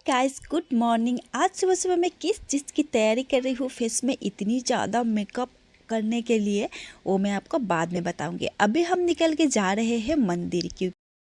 Guys, good morning. आज सुबह सुबह मैं किस चीज़ की तैयारी कर रही हूँ फेस में इतनी ज़्यादा मेकअप करने के लिए, वो मैं आपको बाद में बताऊंगी। अभी हम निकल के जा रहे हैं मंदिर की।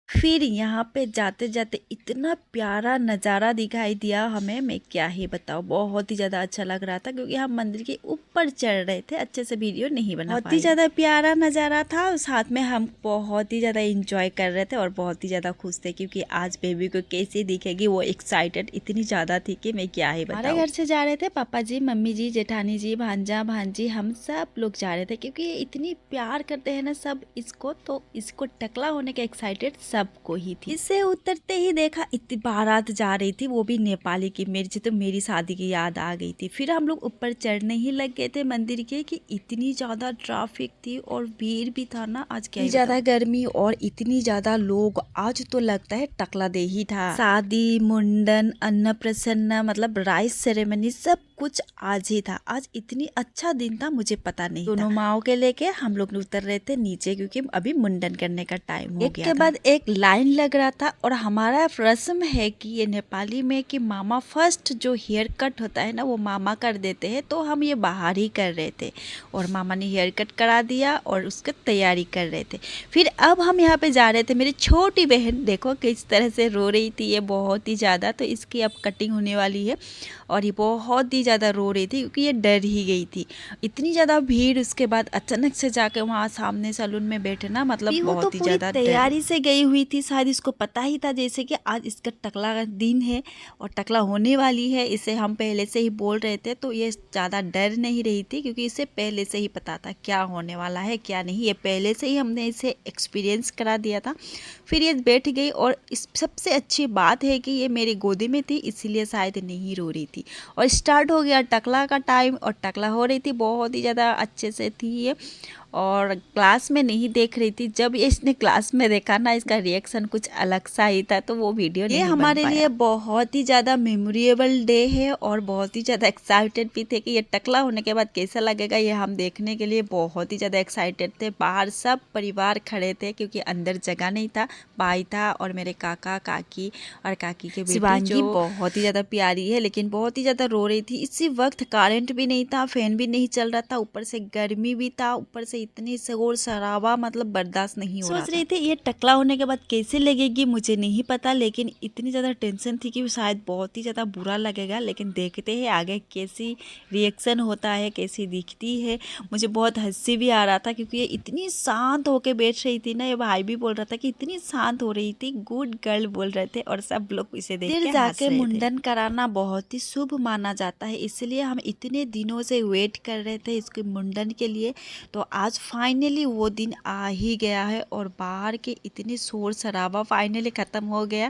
फिर यहाँ पे जाते जाते इतना प्यारा नज़ारा दिखाई दिया हमें, मैं क्या ही बताऊँ। बहुत ही ज़्यादा अच्छा लग रहा था क्योंकि हम मंदिर के ऊपर चढ़ रहे थे, अच्छे से वीडियो नहीं बना पाए। बहुत ही ज़्यादा प्यारा नज़ारा था, साथ में हम बहुत ही ज़्यादा इंजॉय कर रहे थे और बहुत ही ज़्यादा खुश थे क्योंकि आज बेबी को कैसी दिखेगी वो एक्साइटेड इतनी ज़्यादा थी कि मैं क्या ही बताऊँ। हमारे घर से जा रहे थे पापा जी, मम्मी जी, जेठानी जी, भांजा भांजी, हम सब लोग जा रहे थे क्योंकि ये इतनी प्यार करते हैं ना सब इसको, तो इसको टकला होने के एक्साइटेड सबको ही थी। इससे उतरते ही देखा इतनी बारात जा रही थी, वो भी नेपाली की। मेरी तो मेरी शादी की याद आ गई थी। फिर हम लोग ऊपर चढ़ने ही लग गए थे मंदिर के कि इतनी ज्यादा ट्रैफिक थी और भीड़ भी था ना। आज क्या ज्यादा गर्मी और इतनी ज्यादा लोग, आज तो लगता है टकला दे ही था। शादी, मुंडन, अन्नप्राशन, मतलब राइस सेरेमनी सब कुछ आज ही था। आज इतनी अच्छा दिन था, मुझे पता नहीं। दोनों माओ के लेके हम लोग उतर रहे थे नीचे क्योंकि अभी मुंडन करने का टाइम हो गया। एक के बाद एक लाइन लग रहा था और हमारा रस्म है कि ये नेपाली में कि मामा फर्स्ट जो हेयर कट होता है ना वो मामा कर देते हैं, तो हम ये बाहर ही कर रहे थे और मामा ने हेयर कट करा दिया और उसका तैयारी कर रहे थे। फिर अब हम यहाँ पे जा रहे थे। मेरी छोटी बहन देखो किस तरह से रो रही थी, ये बहुत ही ज़्यादा, तो इसकी अब कटिंग होने वाली है और ये बहुत ही ज़्यादा रो रही थी क्योंकि ये डर ही गई थी। इतनी ज़्यादा भीड़, उसके बाद अचानक से जाके वहाँ सामने सैलून में बैठना, मतलब बहुत ही ज़्यादा तैयारी से गई हुई थी। शायद इसको पता ही था जैसे कि आज इसका टकला का दिन है और टकला होने वाली है, इसे हम पहले से ही बोल रहे थे, तो ये ज़्यादा डर नहीं रही थी क्योंकि इसे पहले से ही पता था क्या होने वाला है क्या नहीं। ये पहले से ही हमने इसे एक्सपीरियंस करा दिया था। फिर ये बैठ गई और इस सबसे अच्छी बात है कि ये मेरी गोदी में थी, इसीलिए शायद नहीं रो रही थी। और स्टार्ट हो गया टकला का टाइम और टकला हो रही थी, बहुत ही ज़्यादा अच्छे से थी ये। और क्लास में नहीं देख रही थी, जब इसने क्लास में देखा ना इसका रिएक्शन कुछ अलग सा ही था, तो वो वीडियो नहीं बन पाया। हमारे लिए बहुत ही ज़्यादा मेमोरेबल डे है और बहुत ही ज़्यादा एक्साइटेड भी थे कि ये टकला होने के बाद कैसा लगेगा, ये हम देखने के लिए बहुत ही ज़्यादा एक्साइटेड थे। बाहर सब परिवार खड़े थे क्योंकि अंदर जगह नहीं था। भाई था और मेरे काका काकी और काकी के बेटी जो बहुत ही ज़्यादा प्यारी है लेकिन बहुत ही ज़्यादा रो रही थी। इसी वक्त करंट भी नहीं था, फैन भी नहीं चल रहा था, ऊपर से गर्मी भी था, ऊपर से इतनी शोर शराबा, मतलब बर्दाश्त नहीं हो रहा था। सोच रही थी ये टकला होने के बाद कैसे लगेगी मुझे नहीं पता, लेकिन इतनी ज़्यादा टेंशन थी कि शायद बहुत ही ज़्यादा बुरा लगेगा। लेकिन देखते हैं आगे कैसी रिएक्शन होता है, कैसी दिखती है। मुझे बहुत हंसी भी आ रहा था क्योंकि ये इतनी शांत होके बैठ रही थी ना। ये भाई भी बोल रहा था कि इतनी शांत हो रही थी, गुड गर्ल बोल रहे थे और सब लोग इसे देख के जाके मुंडन कराना बहुत ही शुभ माना जाता है, इसलिए हम इतने दिनों से वेट कर रहे थे इसके मुंडन के लिए। तो आज फाइनली वो दिन आ ही गया है और बाहर के इतनी शोर शराबा फाइनली ख़त्म हो गया।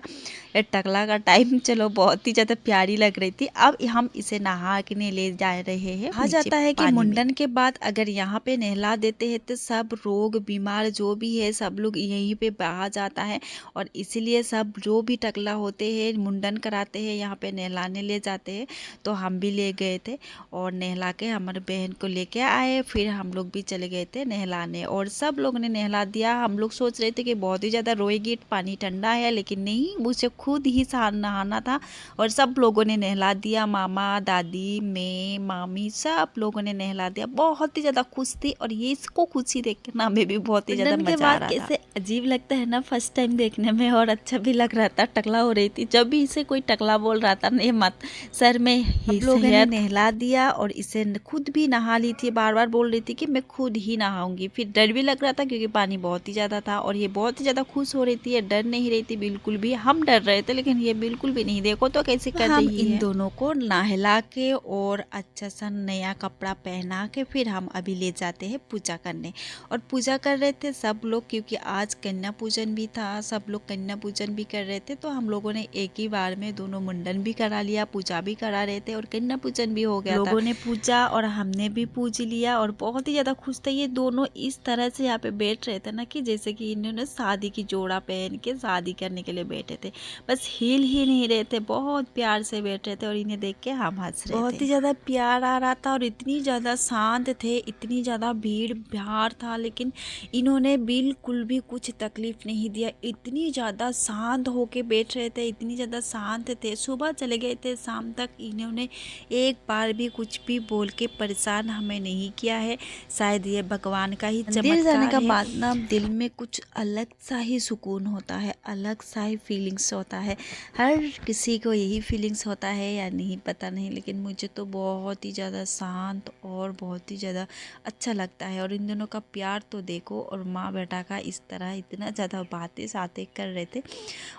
ये टकला का टाइम चलो बहुत ही ज़्यादा प्यारी लग रही थी। अब हम इसे नहा के ले जा रहे हैं। कहा जाता है कि मुंडन के बाद अगर यहाँ पे नहला देते हैं तो सब रोग बीमार जो भी है सब लोग यहीं पे बहा जाता है और इसीलिए सब जो भी टकला होते हैं मुंडन कराते हैं यहाँ पे नहलाने ले जाते हैं। तो हम भी ले गए थे और नहला के हमारे बहन को लेके आए, फिर हम लोग भी चले गए थे नहलाने और सब लोग ने नहला दिया। हम लोग सोच रहे थे कि बहुत ही ज़्यादा रोएगी, पानी ठंडा है, लेकिन नहीं, मुझे खुद ही नहाना था और सब लोगों ने नहला दिया। मामा, दादी, मैं, मामी, सब लोगों ने नहला दिया। बहुत ही ज़्यादा खुश थी और ये इसको खुशी देख के ना हमें भी बहुत ही ज़्यादा मजा आ रहा था। कैसे अजीब लगता है ना फर्स्ट टाइम देखने में, और अच्छा भी लग रहा था। टकला हो रही थी, जब भी इसे कोई टकला बोल रहा था ना मत सर में हम लोगों ने नहला दिया और इसे खुद भी नहा ली थी। बार बार बोल रही थी कि मैं खुद ही नहाऊंगी। फिर डर भी लग रहा था क्योंकि पानी बहुत ही ज़्यादा था और ये बहुत ही ज़्यादा खुश हो रही थी, ये डर नहीं रही थी बिल्कुल भी। हम डर रहे थे लेकिन ये बिल्कुल भी नहीं। देखो तो कैसे कर रही है। इन दोनों को नहला के और अच्छा सा नया कपड़ा पहना के फिर हम अभी ले जाते हैं पूजा करने। और पूजा कर रहे थे सब लोग क्योंकि आज कन्या पूजन भी था, सब लोग कन्या पूजन भी कर रहे थे। तो हम लोगों ने एक ही बार में दोनों मुंडन भी करा लिया, पूजा भी करा रहे थे और कन्या पूजन भी हो गया। लोगों ने पूजा और हमने भी पूज लिया और बहुत ही ज़्यादा खुश थे। ये ये दोनों इस तरह से यहाँ पे बैठ रहे थे ना कि जैसे कि इन्होंने शादी की जोड़ा पहन के शादी करने के लिए बैठे थे, बस हिल ही नहीं रहे थे, बहुत प्यार से बैठ रहे थे और इन्हें देख के हम हंस रहे थे। बहुत ही ज़्यादा प्यार आ रहा था और इतनी ज़्यादा शांत थे, इतनी ज़्यादा भीड़ भाड़ था, लेकिन इन्होंने बिल्कुल भी कुछ तकलीफ नहीं दिया, इतनी ज़्यादा शांत होके बैठ रहे थे, इतनी ज़्यादा शांत थे। सुबह चले गए थे, शाम तक इन्होंने एक बार भी कुछ भी बोल के परेशान हमें नहीं किया है। शायद ये भगवान का ही चमत्कार जाने का बाद ना दिल में कुछ अलग सा ही सुकून होता है, अलग सा ही फीलिंग्स होता है। हर किसी को यही फीलिंग्स होता है या नहीं पता नहीं, लेकिन मुझे तो बहुत ही ज़्यादा शांत और बहुत ही ज़्यादा अच्छा लगता है। और इन दोनों का प्यार तो देखो, और माँ बेटा का इस तरह इतना ज़्यादा बातें सातें कर रहे थे।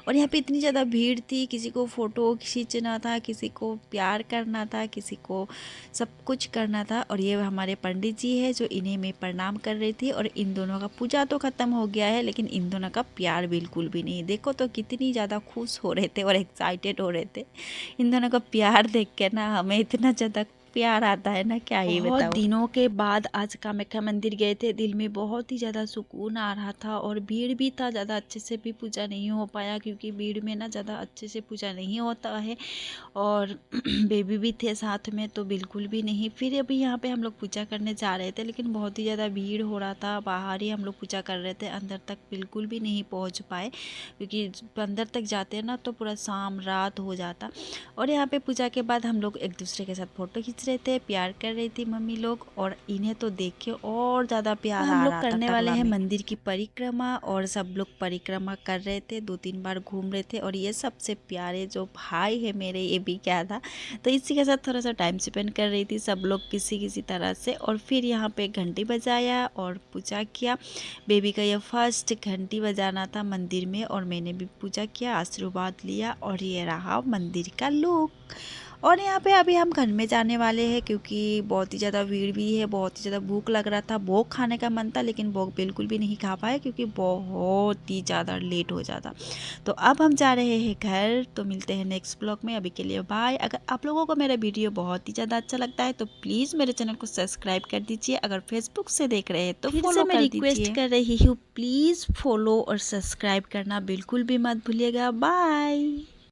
और यहाँ पे इतनी ज़्यादा भीड़ थी, किसी को फ़ोटो खींचना था, किसी को प्यार करना था, किसी को सब कुछ करना था। और ये हमारे पंडित जी है जो इन्हें मैं प्रणाम कर रही थी। और इन दोनों का पूजा तो ख़त्म हो गया है, लेकिन इन दोनों का प्यार बिल्कुल भी नहीं। देखो तो कितनी ज़्यादा खुश हो रहे थे और एक्साइटेड हो रहे थे। इन दोनों का प्यार देख के ना हमें इतना ज़्यादा प्यार आता है ना, क्या ही बताऊं। बहुत दिनों के बाद आज कामाख्या मंदिर गए थे, दिल में बहुत ही ज़्यादा सुकून आ रहा था। और भीड़ भी था, ज़्यादा अच्छे से भी पूजा नहीं हो पाया क्योंकि भीड़ में ना ज़्यादा अच्छे से पूजा नहीं होता है। और बेबी भी थे साथ में, तो बिल्कुल भी नहीं। फिर अभी यहाँ पे हम लोग पूजा करने जा रहे थे, लेकिन बहुत ही ज़्यादा भीड़ हो रहा था, बाहर ही हम लोग पूजा कर रहे थे, अंदर तक बिल्कुल भी नहीं पहुँच पाए क्योंकि अंदर तक जाते हैं ना तो पूरा शाम रात हो जाता। और यहाँ पे पूजा के बाद हम लोग एक दूसरे के साथ फ़ोटो खींच रहे थे, प्यार कर रही थी मम्मी लोग। और इन्हें तो देख के और ज़्यादा प्यार आ रहा था। हम लोग करने वाले हैं मंदिर की परिक्रमा, और सब लोग परिक्रमा कर रहे थे, 2-3 बार घूम रहे थे। और ये सबसे प्यारे जो भाई है मेरे, ये भी क्या था, तो इसी के साथ थोड़ा सा टाइम स्पेंड कर रही थी सब लोग किसी किसी तरह से। और फिर यहाँ पे घंटी बजाया और पूजा किया। बेबी का ये फर्स्ट घंटी बजाना था मंदिर में, और मैंने भी पूजा किया, आशीर्वाद लिया। और ये रहा मंदिर का लुक। और यहाँ पे अभी हम घर में जाने वाले हैं क्योंकि बहुत ही ज़्यादा भीड़ भी है, बहुत ही ज़्यादा भूख लग रहा था, भोग खाने का मन था, लेकिन भोग बिल्कुल भी नहीं खा पाए क्योंकि बहुत ही ज़्यादा लेट हो जाता। तो अब हम जा रहे हैं घर, तो मिलते हैं नेक्स्ट ब्लॉग में। अभी के लिए बाय। अगर आप लोगों को मेरा वीडियो बहुत ही ज़्यादा अच्छा लगता है तो प्लीज़ मेरे चैनल को सब्सक्राइब कर दीजिए। अगर फेसबुक से देख रहे हैं तो फिर से मैं रिक्वेस्ट कर रही हूँ, प्लीज़ फॉलो और सब्सक्राइब करना बिल्कुल भी मत भूलिएगा। बाय।